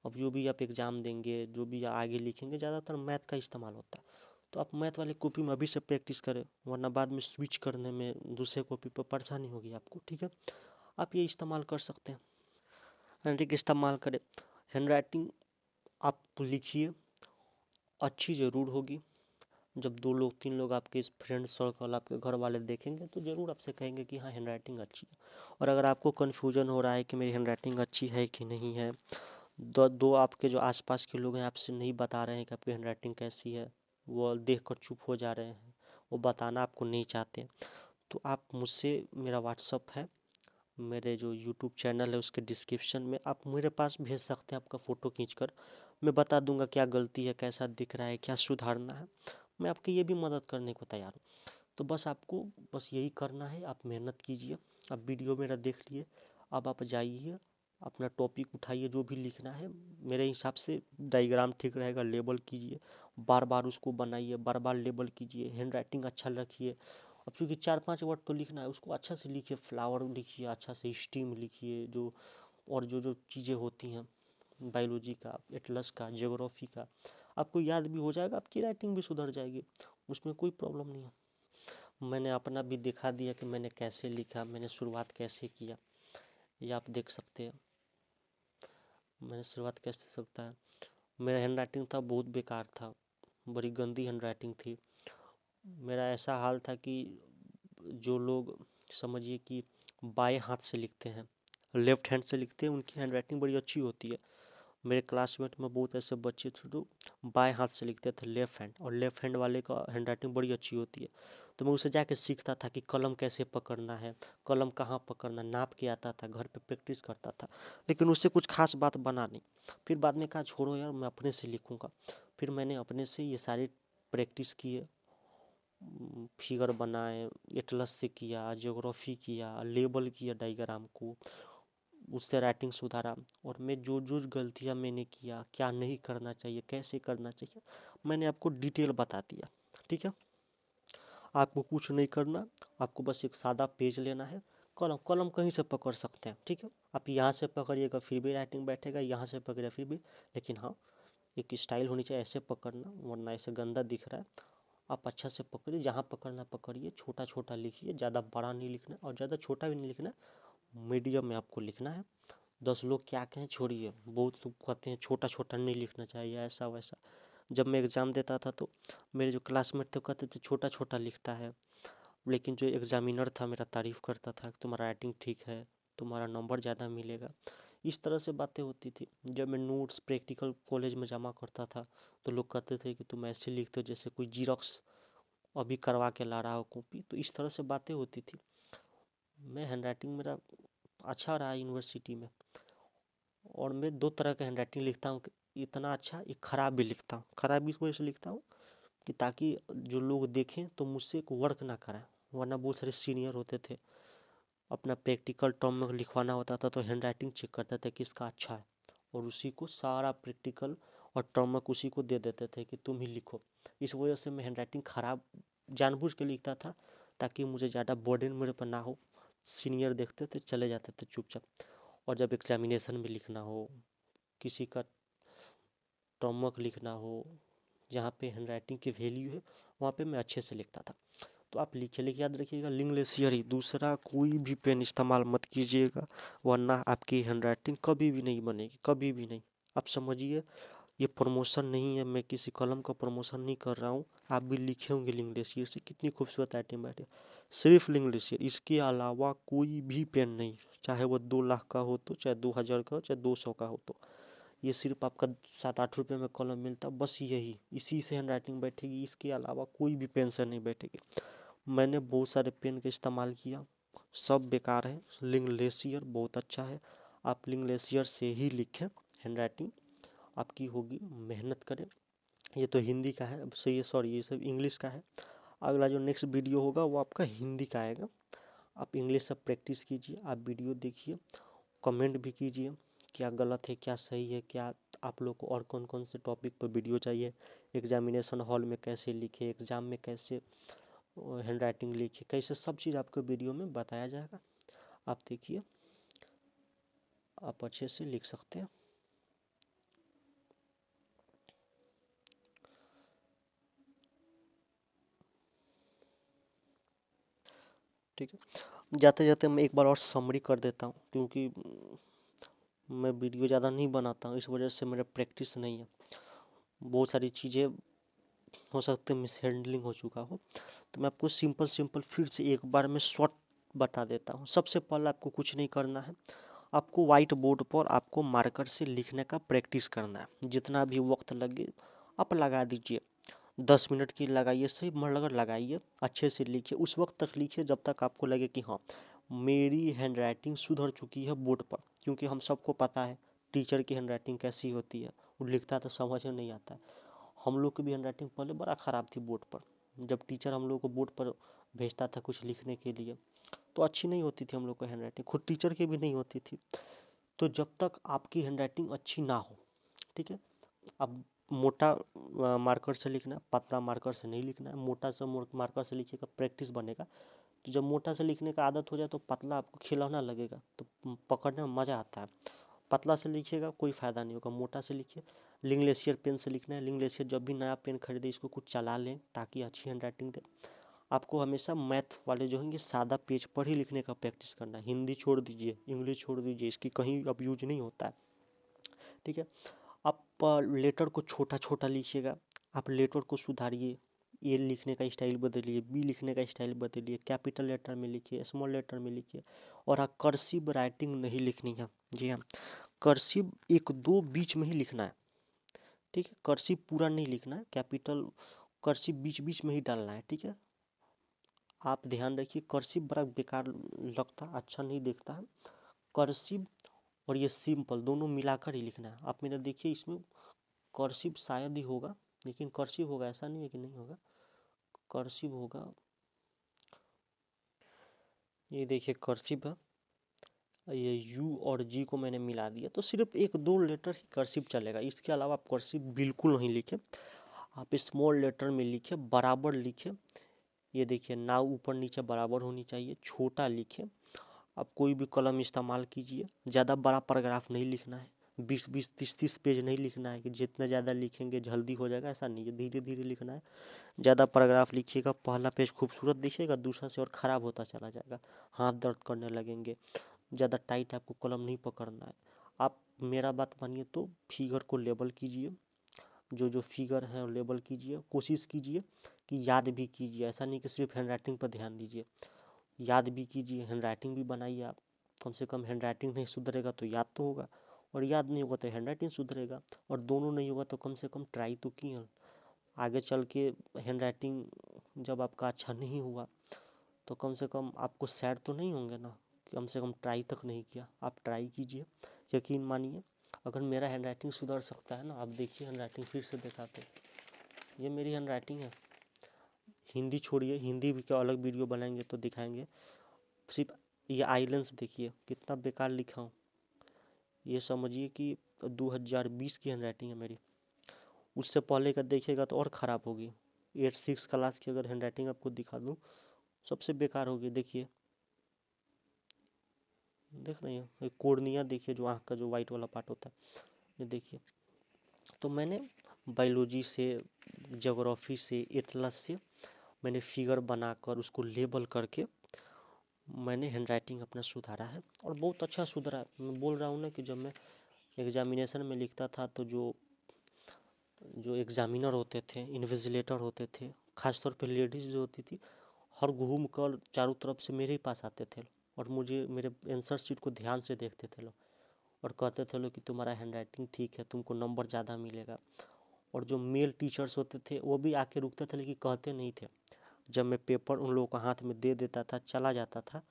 अब जो भी आप एग्ज़ाम देंगे, जो भी आगे लिखेंगे, ज़्यादातर मैथ का इस्तेमाल होता है। तो आप मैथ वाली कॉपी में अभी से प्रैक्टिस करें, वरना बाद में स्विच करने में दूसरे कॉपी पर परेशानी होगी आपको, ठीक है। आप ये इस्तेमाल कर सकते हैं, हैंड राइटिंग इस्तेमाल करें। हैंड राइटिंग आप लिखिए, अच्छी ज़रूर होगी। जब 2 लोग 3 लोग आपके फ्रेंड सर्कल, आपके घर वाले देखेंगे तो ज़रूर आपसे कहेंगे कि हाँ, हैंड राइटिंग अच्छी है। और अगर आपको कन्फ्यूजन हो रहा है कि मेरी हैंड राइटिंग अच्छी है कि नहीं है, दो आपके जो आसपास के लोग हैं आपसे नहीं बता रहे हैं कि आपकी हैंड राइटिंग कैसी है, वो देख कर चुप हो जा रहे हैं, वो बताना आपको नहीं चाहते, तो आप मुझसे, मेरा व्हाट्सअप है, मेरे जो यूट्यूब चैनल है उसके डिस्क्रिप्शन में आप मेरे पास भेज सकते हैं आपका फ़ोटो खींचकर। मैं बता दूंगा क्या गलती है, कैसा दिख रहा है, क्या सुधारना है। मैं आपकी ये भी मदद करने को तैयार हूँ। तो बस आपको बस यही करना है, आप मेहनत कीजिए। आप वीडियो मेरा देख लिए, अब आप जाइए, अपना टॉपिक उठाइए, जो भी लिखना है मेरे हिसाब से डायग्राम ठीक रहेगा, लेबल कीजिए, बार बार उसको बनाइए, बार बार लेबल कीजिए, हैंड राइटिंग अच्छा रखिए। अब चूँकि 4-5 वर्ड तो लिखना है, उसको अच्छा से लिखिए, फ्लावर लिखिए, अच्छा से स्टीम लिखिए, जो और जो जो चीज़ें होती हैं बायोलॉजी का, एटलस का, ज्योग्राफी का, आपको याद भी हो जाएगा, आपकी राइटिंग भी सुधर जाएगी, उसमें कोई प्रॉब्लम नहीं है। मैंने अपना भी दिखा दिया कि मैंने कैसे लिखा, मैंने शुरुआत कैसे किया, ये आप देख सकते हैं मैंने शुरुआत कैसे सकता है। मेरा हैंड राइटिंग था बहुत बेकार था, बड़ी गंदी हैंड राइटिंग थी। मेरा ऐसा हाल था कि जो लोग समझिए कि बाएं हाथ से लिखते हैं, लेफ्ट हैंड से लिखते हैं, उनकी हैंड राइटिंग बड़ी अच्छी होती है। मेरे क्लासमेट में बहुत ऐसे बच्चे थे जो बाएं हाथ से लिखते थे, लेफ्ट हैंड, और लेफ्ट हैंड वाले का हैंड राइटिंग बड़ी अच्छी होती है। तो मैं उसे जाके सीखता था कि कलम कैसे पकड़ना है, कलम कहाँ पकड़ना, नाप के आता था, घर पे प्रैक्टिस करता था, लेकिन उससे कुछ खास बात बना नहीं। फिर बाद में कहा छोड़ो यार, मैं अपने से लिखूँगा। फिर मैंने अपने से ये सारी प्रैक्टिस किए, फिगर बनाए, एटलस से किया, ज्योग्राफी किया, लेबल किया डायग्राम को, उससे राइटिंग सुधारा। और मैं जो जो गलतियाँ मैंने किया, क्या नहीं करना चाहिए, कैसे करना चाहिए, मैंने आपको डिटेल बता दिया, ठीक है। आपको कुछ नहीं करना, आपको बस एक सादा पेज लेना है, कलम कलम कहीं से पकड़ सकते हैं, ठीक है। आप यहाँ से पकड़िएगा फिर भी राइटिंग बैठेगा, यहाँ से पकड़िएगा फिर भी, लेकिन हाँ, एक स्टाइल होनी चाहिए, ऐसे पकड़ना, वरना ऐसे गंदा दिख रहा है। आप अच्छा से पकड़िए, जहाँ पकड़ना पकड़िए, छोटा छोटा लिखिए, ज़्यादा बड़ा नहीं लिखना और ज़्यादा छोटा भी नहीं लिखना, मीडियम में आपको लिखना है। 10 लोग क्या कहें छोड़िए, बहुत लोग कहते हैं छोटा छोटा नहीं लिखना चाहिए, ऐसा वैसा। जब मैं एग्ज़ाम देता था तो मेरे जो क्लासमेट थे कहते थे छोटा छोटा लिखता है, लेकिन जो एग्जामिनर था मेरा तारीफ़ करता था कि तुम्हारा राइटिंग ठीक है, तुम्हारा नंबर ज़्यादा मिलेगा। इस तरह से बातें होती थी। जब मैं नोट्स प्रैक्टिकल कॉलेज में जमा करता था तो लोग कहते थे कि तुम ऐसे लिखते हो जैसे कोई जीरोक्स अभी करवा के ला रहा हो कॉपी, तो इस तरह से बातें होती थी। मैं हैंड राइटिंग मेरा अच्छा रहा यूनिवर्सिटी में, और मैं 2 तरह का हैंड राइटिंग लिखता हूँ, इतना अच्छा, एक ख़राब भी लिखता हूँ। ख़राब इस वजह से लिखता हूँ कि ताकि जो लोग देखें तो मुझसे एक वर्क ना कराएं, वरना बहुत सारे सीनियर होते थे, अपना प्रैक्टिकल टर्म में लिखवाना होता था तो हैंड राइटिंग चेक करते थे किसका अच्छा है, और उसी को सारा प्रैक्टिकल और टर्म वर्क उसी को दे देते थे कि तुम ही लिखो। इस वजह से मैं हैंड राइटिंग ख़राब जानबूझ के लिखता था, ताकि मुझे ज़्यादा बर्डन मेरे पर ना हो। सीनियर देखते थे चले जाते थे चुपचाप। और जब एग्जामिनेशन में लिखना हो, किसी का टर्म वर्क लिखना हो, जहाँ पे हैंड राइटिंग की वैल्यू है, वहाँ पे मैं अच्छे से लिखता था। तो आप लिखिए, लेकिन याद रखिएगा लिंगलेसियर ही, दूसरा कोई भी पेन इस्तेमाल मत कीजिएगा, वरना आपकी हैंड राइटिंग कभी भी नहीं बनेगी, कभी भी नहीं। आप समझिए, ये प्रमोशन नहीं है, मैं किसी कलम का प्रमोशन नहीं कर रहा हूँ। आप भी लिखे होंगे लिंगलेसियर से, कितनी खूबसूरत राइटिंग बैठे, सिर्फ लिंगलेसियर, इसके अलावा कोई भी पेन नहीं, चाहे वो 2 लाख का हो तो, चाहे 2000 का हो, चाहे 200 का हो तो। ये सिर्फ आपका 7-8 रुपये में कलम मिलता, बस यही, इसी से हैंड राइटिंग बैठेगी, इसके अलावा कोई भी पेन से नहीं बैठेगी। मैंने बहुत सारे पेन का इस्तेमाल किया, सब बेकार है। लिंगलेसियर बहुत अच्छा है, आप लिंगलेसियर से ही लिखें, हैंड राइटिंग आपकी होगी। मेहनत करें। ये तो हिंदी का है, अब से ये सॉरी ये सब इंग्लिश का है। अगला जो नेक्स्ट वीडियो होगा वो आपका हिंदी का आएगा। आप इंग्लिश से प्रैक्टिस कीजिए, आप वीडियो देखिए, कमेंट भी कीजिए क्या गलत है क्या सही है, क्या आप लोग को और कौन कौन से टॉपिक पर वीडियो चाहिए, एग्जामिनेशन हॉल में कैसे लिखे, एग्ज़ाम में कैसे हैंड राइटिंग लिखिए, कैसे, सब चीज़ आपको वीडियो में बताया जाएगा। आप देखिए, आप अच्छे से लिख सकते हैं। ठीक है, जाते जाते मैं एक बार और समरी कर देता हूँ, क्योंकि मैं वीडियो ज़्यादा नहीं बनाता हूँ, इस वजह से मेरा प्रैक्टिस नहीं है, बहुत सारी चीज़ें हो सकते हैं मिस हैंडलिंग हो चुका हो। तो मैं आपको सिंपल सिंपल फिर से एक बार में शॉर्ट बता देता हूँ। सबसे पहले आपको कुछ नहीं करना है, आपको वाइट बोर्ड पर आपको मार्कर से लिखने का प्रैक्टिस करना है। जितना भी वक्त लगे आप लगा दीजिए, 10 मिनट की लगाइए, सही मगर लगाइए, अच्छे से लिखिए, उस वक्त तक लिखिए जब तक आपको लगे कि हाँ मेरी हैंड राइटिंग सुधर चुकी है बोर्ड पर। क्योंकि हम सबको पता है टीचर की हैंड राइटिंग कैसी होती है, वो लिखता तो समझ में नहीं आता है। हम लोग की भी हैंड राइटिंग पहले बड़ा ख़राब थी बोर्ड पर, जब टीचर हम लोग को बोर्ड पर भेजता था कुछ लिखने के लिए, तो अच्छी नहीं होती थी हम लोग को हैंड राइटिंग, खुद टीचर की भी नहीं होती थी। तो जब तक आपकी हैंड राइटिंग अच्छी ना हो, ठीक है, अब मोटा मार्कर से लिखना है, पतला मार्कर से नहीं लिखना है। मोटा से मार्कर से लिखिएगा, प्रैक्टिस बनेगा। तो जब मोटा से लिखने का आदत हो जाए तो पतला आपको खिलौना लगेगा, तो पकड़ने में मज़ा आता है। पतला से लिखिएगा कोई फ़ायदा नहीं होगा, मोटा से लिखिए। लिंगलेसियर पेन से लिखना है, लिंगलेसियर जब भी नया पेन खरीदे इसको कुछ चला लें ताकि अच्छी हैंड राइटिंग दे। आपको हमेशा मैथ वाले जो होंगे सादा पेज पर ही लिखने का प्रैक्टिस करना है। हिंदी छोड़ दीजिए, इंग्लिश छोड़ दीजिए, इसकी कहीं अब यूज नहीं होता है। ठीक है, आप लेटर को छोटा छोटा लिखिएगा, आप लेटर को सुधारिए, ए लिखने का स्टाइल बदलिए, बी लिखने का स्टाइल बदलिए, कैपिटल लेटर में लिखिए, स्मॉल लेटर में लिखिए। और आप कर्सिव राइटिंग नहीं लिखनी है। जी हाँ, कर्सिव 1-2 बीच में ही लिखना है। ठीक है, कर्सिव पूरा नहीं लिखना है, कैपिटल कर्सिव बीच बीच में ही डालना है। ठीक है, आप ध्यान रखिए, कर्सिव बड़ा बेकार लगता है, अच्छा नहीं दिखता है। कर्सिव और ये सिंपल दोनों मिलाकर ही लिखना है। आप मेरा देखिए, इसमें कर्सिव शायद ही होगा, लेकिन कर्सिव होगा, ऐसा नहीं है कि नहीं होगा, कर्सिव होगा। ये देखिए कर्सिव है, ये यू और जी को मैंने मिला दिया, तो सिर्फ 1-2 लेटर ही कर्सिव चलेगा, इसके अलावा आप कर्सिव बिल्कुल नहीं लिखे। आप स्मॉल लेटर में लिखे, बराबर लिखे। ये देखिए नाव ऊपर नीचे बराबर होनी चाहिए, छोटा लिखे। आप कोई भी कलम इस्तेमाल कीजिए, ज़्यादा बड़ा पैराग्राफ नहीं लिखना है, 20-20 30-30 पेज नहीं लिखना है कि जितना ज़्यादा लिखेंगे जल्दी हो जाएगा, ऐसा नहीं है, धीरे धीरे लिखना है। ज़्यादा पैराग्राफ लिखिएगा, पहला पेज खूबसूरत दिखेगा, दूसरा से और ख़राब होता चला जाएगा, हाथ दर्द करने लगेंगे। ज़्यादा टाइट आपको कलम नहीं पकड़ना है। आप मेरा बात मानिए तो फिगर को लेबल कीजिए, जो जो फिगर है लेबल कीजिए, कोशिश कीजिए कि याद भी कीजिए, ऐसा नहीं कि सिर्फ हैंड राइटिंग पर ध्यान दीजिए, याद भी कीजिए, हैंड राइटिंग भी बनाइए। आप कम से कम हैंड राइटिंग नहीं सुधरेगा तो याद तो होगा, और याद नहीं होगा तो हैंड राइटिंग सुधरेगा, और दोनों नहीं होगा तो कम से कम ट्राई तो किए। आगे चल के हैंड राइटिंग जब आपका अच्छा नहीं हुआ तो कम से कम आपको सैड तो नहीं होंगे ना, कम से कम ट्राई तक नहीं किया। आप ट्राई कीजिए, यकीन मानिए, अगर मेरा हैंड राइटिंग सुधर सकता है ना, आप देखिए हैंड राइटिंग फिर से दिखाते, ये मेरी हैंड राइटिंग है। हिंदी छोड़िए, हिंदी भी क्या अलग वीडियो बनाएंगे तो दिखाएंगे। सिर्फ ये आइलेंस देखिए कितना बेकार लिखा हूँ, ये समझिए कि 2020 की हैंड राइटिंग है मेरी। उससे पहले का देखिएगा तो और ख़राब होगी। 8-6 क्लास की अगर हैंड राइटिंग आपको दिखा दूँ, सबसे बेकार होगी। देखिए, देख रहे हैं, कोर्निया देखिए, जो आँख का जो वाइट वाला पार्ट होता है, ये देखिए। तो मैंने बायोलॉजी से, ज्योग्राफी से, एटलस से मैंने फिगर बनाकर उसको लेबल करके मैंने हैंड राइटिंग अपना सुधारा है, और बहुत अच्छा सुधरा है। मैं बोल रहा हूँ ना कि जब मैं एग्जामिनेशन में लिखता था तो जो जो एग्जामिनर होते थे, इन्विजिलेटर होते थे, खासतौर पे लेडीज़ जो होती थी, हर घूम कर चारों तरफ से मेरे ही पास आते थे और मुझे मेरे आंसर शीट को ध्यान से देखते थे लोग और कहते थे लोग कि तुम्हारा हैंड राइटिंग ठीक है, तुमको नंबर ज़्यादा मिलेगा। और जो मेल टीचर्स होते थे वो भी आके रुकते थे लेकिन कहते नहीं थे। जब मैं पेपर उन लोगों के हाथ में दे देता था, चला जाता था,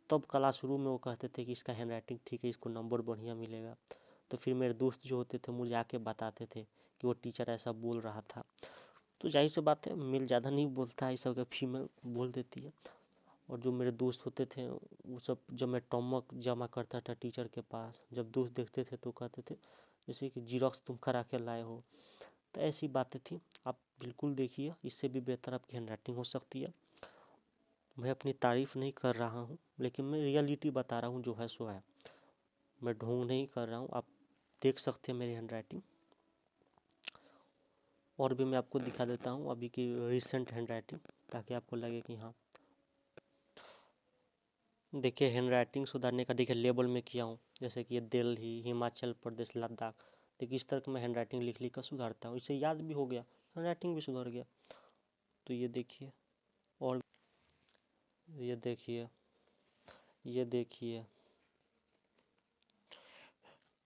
तब क्लासरूम में वो कहते थे कि इसका हैंड राइटिंग ठीक है, इसको नंबर बढ़िया मिलेगा। तो फिर मेरे दोस्त जो होते थे मुझे आके बताते थे कि वो टीचर ऐसा बोल रहा था। तो जाहिर सी बात है, मेल ज़्यादा नहीं बोलता है, इस सब फीमेल बोल देती है। और जो मेरे दोस्त होते थे वो सब, जब मैं टॉमवर्क जमा करता था टीचर के पास, जब दोस्त देखते थे तो कहते थे जैसे कि जीरोक्स तुम करा के लाए हो। तो ऐसी बातें थी। आप बिल्कुल देखिए, इससे भी बेहतर आपकी हैंड राइटिंग हो सकती है। मैं अपनी तारीफ़ नहीं कर रहा हूँ, लेकिन मैं रियलिटी बता रहा हूँ, जो है सो है। मैं ढोंग नहीं कर रहा हूँ, आप देख सकते हैं मेरी हैंड राइटिंग। और भी मैं आपको दिखा देता हूँ अभी की रिसेंट हैंड राइटिंग, ताकि आपको लगे कि हाँ। देखिए हैंड राइटिंग सुधारने का देखिए लेबल में किया हूँ, जैसे कि ये दिल्ली, हिमाचल प्रदेश, लद्दाख। देखिए इस तरह का मैं हैंड राइटिंग लिख कर सुधारता हूँ, इससे याद भी हो गया, हैंड राइटिंग भी सुधर गया। तो ये देखिए, और ये देखिए, ये देखिए,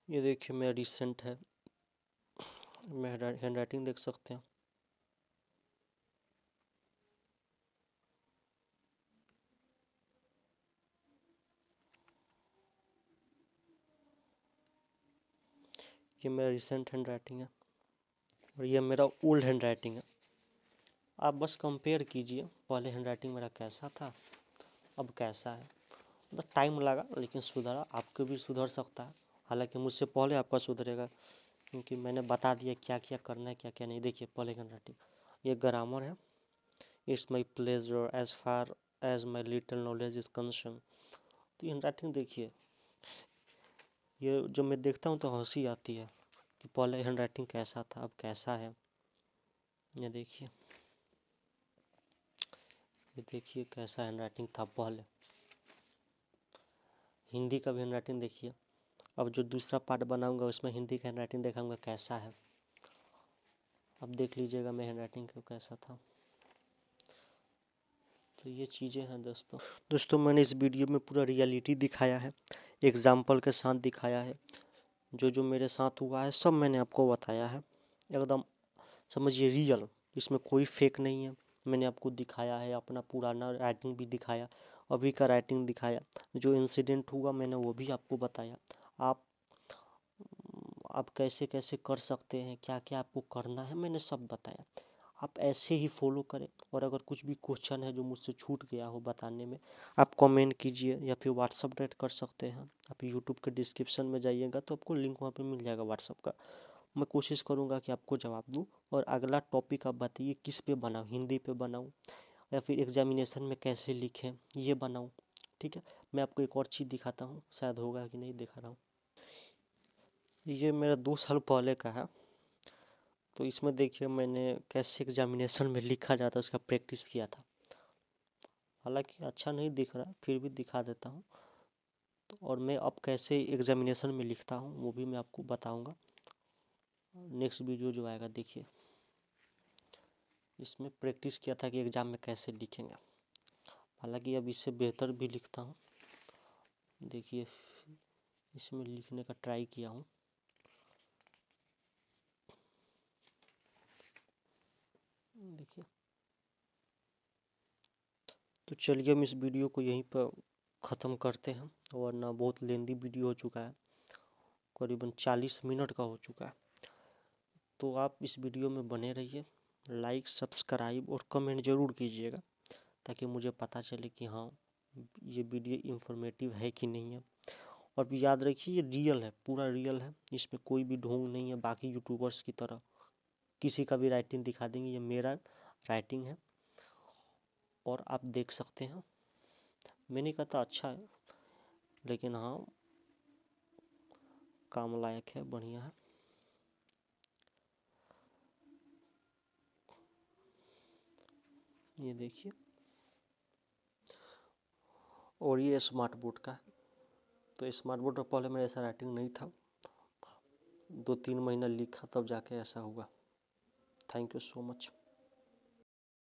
ये देखिए मेरा रिसेंट है, मैं हैंड राइटिंग देख सकते हैं। ये मेरा रिसेंट हैंड राइटिंग है और ये मेरा ओल्ड हैंड राइटिंग है। आप बस कंपेयर कीजिए, पहले हैंड राइटिंग मेरा कैसा था, अब कैसा है। मतलब टाइम लगा लेकिन सुधरा, आपको भी सुधर सकता है। हालांकि मुझसे पहले आपका सुधरेगा, क्योंकि मैंने बता दिया क्या क्या करना है, क्या क्या नहीं। देखिए पहले हैंड राइटिंग, ये ग्रामर है। It's my pleasure as far as my little knowledge is concern. तो हैंड राइटिंग देखिए, ये जब मैं देखता हूँ तो हंसी आती है कि पहले हैंड राइटिंग कैसा था, अब कैसा है। ये देखिए, ये देखिए कैसा हैंड राइटिंग था पहले। हिंदी का भी हैंड राइटिंग देखिए, अब जो दूसरा पार्ट बनाऊंगा उसमें हिंदी का हैंड राइटिंग दिखाऊंगा कैसा है। अब देख लीजिएगा मैं हैंड राइटिंग को कैसा था। तो ये चीज़ें हैं दोस्तों मैंने इस वीडियो में पूरा रियलिटी दिखाया है, एग्जाम्पल के साथ दिखाया है। जो जो मेरे साथ हुआ है सब मैंने आपको बताया है, एकदम समझिए रियल, इसमें कोई फेक नहीं है। मैंने आपको दिखाया है, अपना पुराना राइटिंग भी दिखाया, अभी का राइटिंग दिखाया, जो इंसिडेंट हुआ मैंने वो भी आपको बताया। आप कैसे कैसे कर सकते हैं, क्या क्या आपको करना है, मैंने सब बताया। आप ऐसे ही फॉलो करें। और अगर कुछ भी क्वेश्चन है जो मुझसे छूट गया हो बताने में, आप कमेंट कीजिए या फिर व्हाट्सअप रेट कर सकते हैं। आप यूट्यूब के डिस्क्रिप्शन में जाइएगा तो आपको लिंक वहाँ पे मिल जाएगा व्हाट्सअप का। मैं कोशिश करूँगा कि आपको जवाब दूँ। और अगला टॉपिक आप बताइए किस पे बनाऊँ, हिंदी पे बनाऊँ या फिर एग्जामिनेशन में कैसे लिखें, ये बनाऊँ। ठीक है, मैं आपको एक और चीज़ दिखाता हूँ, शायद होगा कि नहीं दिखा रहा हूँ। ये मेरा 2 साल पहले का है। तो इसमें देखिए मैंने कैसे एग्जामिनेशन में लिखा जाता है उसका प्रैक्टिस किया था। हालांकि अच्छा नहीं दिख रहा, फिर भी दिखा देता हूँ। तो और मैं अब कैसे एग्जामिनेशन में लिखता हूँ वो भी मैं आपको बताऊँगा नेक्स्ट वीडियो जो आएगा। देखिए इसमें प्रैक्टिस किया था कि एग्ज़ाम में कैसे लिखेंगे। हालांकि अब इससे बेहतर भी लिखता हूँ। देखिए इसमें लिखने का ट्राई किया हूँ। देखिए, तो चलिए हम इस वीडियो को यहीं पर ख़त्म करते हैं, वरना बहुत लेंदी वीडियो हो चुका है, करीबन 40 मिनट का हो चुका है। तो आप इस वीडियो में बने रहिए, लाइक सब्सक्राइब और कमेंट ज़रूर कीजिएगा, ताकि मुझे पता चले कि हाँ ये वीडियो इंफॉर्मेटिव है कि नहीं है। और याद रखिए ये रियल है, पूरा रियल है, इसमें कोई भी ढोंग नहीं है। बाकी यूट्यूबर्स की तरह किसी का भी राइटिंग दिखा देंगे, ये मेरा राइटिंग है और आप देख सकते हैं। मैं नहीं कहता अच्छा है, लेकिन हाँ काम लायक है, बढ़िया है। ये देखिए, और ये स्मार्ट बोर्ड का है। तो स्मार्ट बोर्ड पर पहले मेरा ऐसा राइटिंग नहीं था, 2-3 महीना लिखा तब जाके ऐसा हुआ। Thank you so much.